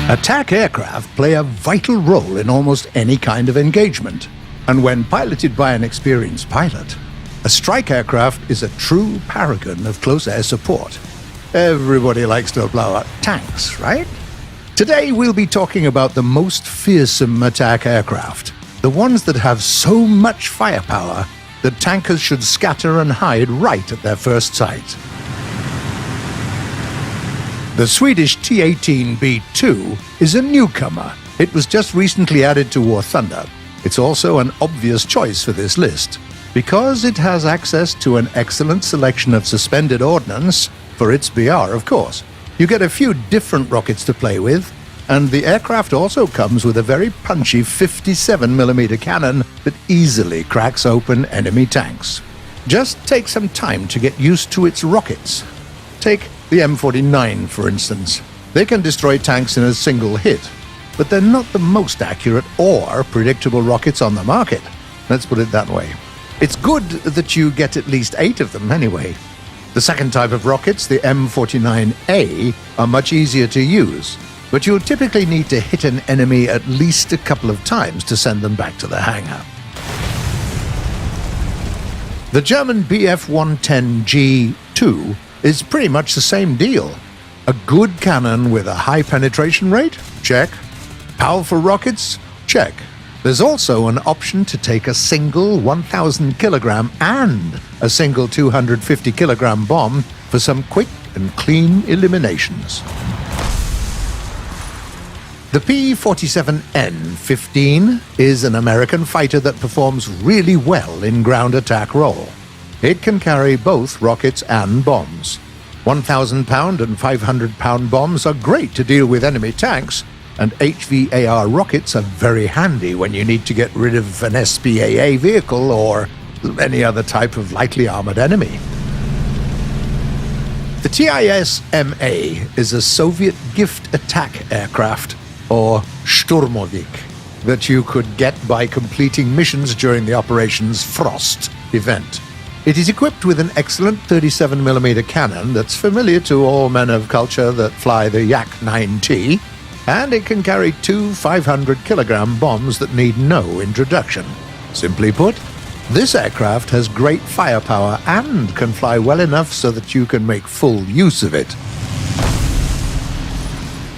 Attack aircraft play a vital role in almost any kind of engagement, and when piloted by an experienced pilot, a strike aircraft is a true paragon of close air support. Everybody likes to blow up tanks, right? Today we'll be talking about the most fearsome attack aircraft, the ones that have so much firepower that tankers should scatter and hide right at their first sight. The Swedish T-18B2 is a newcomer. It was just recently added to War Thunder. It's also an obvious choice for this list, because it has access to an excellent selection of suspended ordnance, for its BR of course. You get a few different rockets to play with, and the aircraft also comes with a very punchy 57mm cannon that easily cracks open enemy tanks. Just take some time to get used to its rockets. Take the M49, for instance. They can destroy tanks in a single hit, but they're not the most accurate or predictable rockets on the market. Let's put it that way. It's good that you get at least 8 of them anyway. The second type of rockets, the M49A, are much easier to use, but you'll typically need to hit an enemy at least a couple of times to send them back to the hangar. The German Bf-110G2 is pretty much the same deal. A good cannon with a high penetration rate? Check. Powerful rockets? Check. There's also an option to take a single 1,000 kilogram and a single 250 kilogram bomb for some quick and clean eliminations. The P-47N-15 is an American fighter that performs really well in ground attack role. It can carry both rockets and bombs. 1,000-pound and 500-pound bombs are great to deal with enemy tanks, and HVAR rockets are very handy when you need to get rid of an SPAA vehicle or any other type of lightly armored enemy. The TIS-MA is a Soviet gift attack aircraft, or Sturmovik, that you could get by completing missions during the Operation's Frost event. It is equipped with an excellent 37mm cannon that's familiar to all men of culture that fly the Yak-9T, and it can carry 2 500-kilogram bombs that need no introduction. Simply put, this aircraft has great firepower and can fly well enough so that you can make full use of it.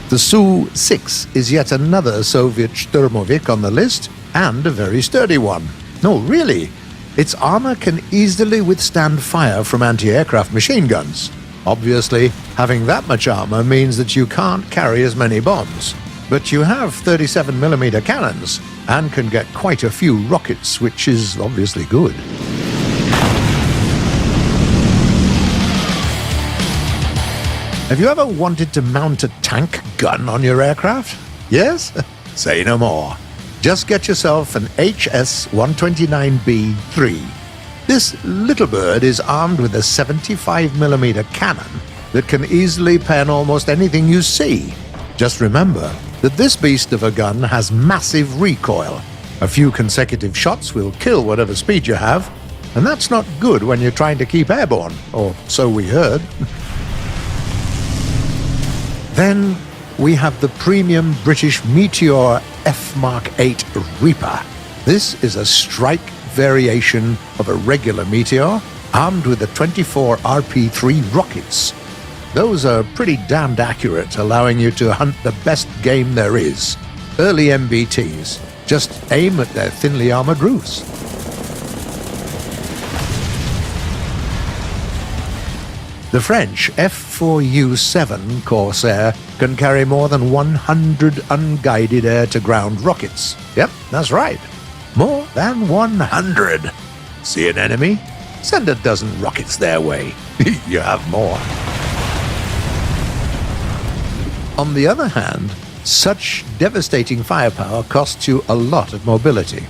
The Su-6 is yet another Soviet Sturmovik on the list, and a very sturdy one. No, really. Its armor can easily withstand fire from anti-aircraft machine guns. Obviously, having that much armor means that you can't carry as many bombs. But you have 37mm cannons, and can get quite a few rockets, which is obviously good. Have you ever wanted to mount a tank gun on your aircraft? Yes? Say no more. Just get yourself an HS-129B3. This little bird is armed with a 75mm cannon that can easily pen almost anything you see. Just remember that this beast of a gun has massive recoil. A few consecutive shots will kill whatever speed you have, and that's not good when you're trying to keep airborne, or so we heard. Then we have the premium British Meteor F Mark 8 Reaper. This is a strike variation of a regular Meteor, armed with the 24 RP3 rockets. Those are pretty damned accurate, allowing you to hunt the best game there is. Early MBTs. Just aim at their thinly armored roofs. The French F4U-7 Corsair can carry more than 100 unguided air-to-ground rockets. Yep, that's right. More than 100. See an enemy? Send a dozen rockets their way. You have more. On the other hand, such devastating firepower costs you a lot of mobility.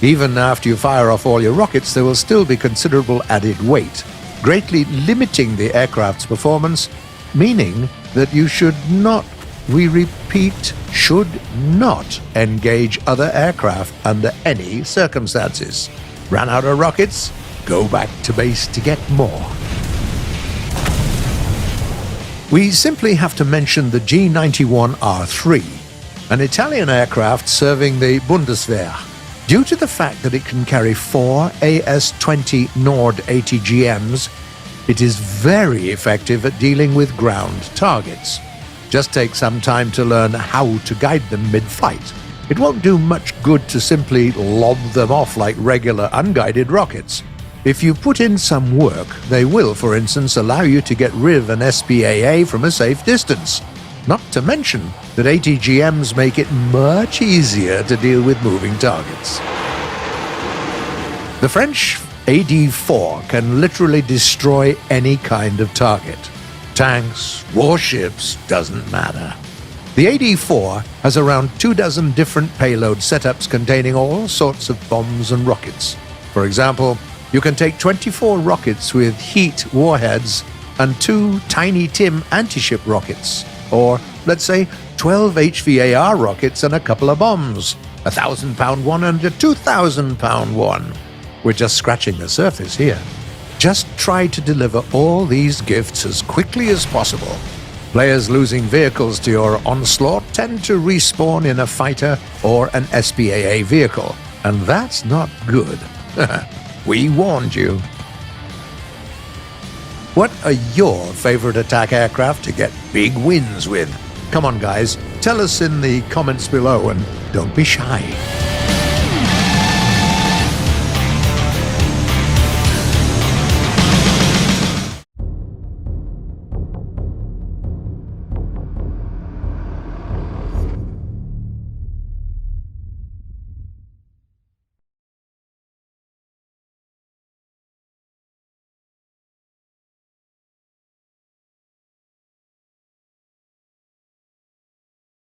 Even after you fire off all your rockets, there will still be considerable added weight, greatly limiting the aircraft's performance, meaning that you should not, we repeat, should not engage other aircraft under any circumstances. Ran out of rockets? Go back to base to get more. We simply have to mention the G91R3, an Italian aircraft serving the Bundeswehr. Due to the fact that it can carry 4 AS-20 Nord ATGMs, it is very effective at dealing with ground targets. Just take some time to learn how to guide them mid-flight. It won't do much good to simply lob them off like regular unguided rockets. If you put in some work, they will, for instance, allow you to get rid of an SPAA from a safe distance. Not to mention that ATGMs make it much easier to deal with moving targets. The French AD-4 can literally destroy any kind of target. Tanks, warships, doesn't matter. The AD-4 has around 24 different payload setups containing all sorts of bombs and rockets. For example, you can take 24 rockets with heat warheads and 2 Tiny Tim anti-ship rockets, or let's say 12 HVAR rockets and a couple of bombs, a 1,000-pound one and a 2,000-pound one. We're just scratching the surface here. Just try to deliver all these gifts as quickly as possible. Players losing vehicles to your onslaught tend to respawn in a fighter or an SPAA vehicle, and that's not good. We warned you. What are your favorite attack aircraft to get big wins with? Come on, guys, tell us in the comments below, and don't be shy.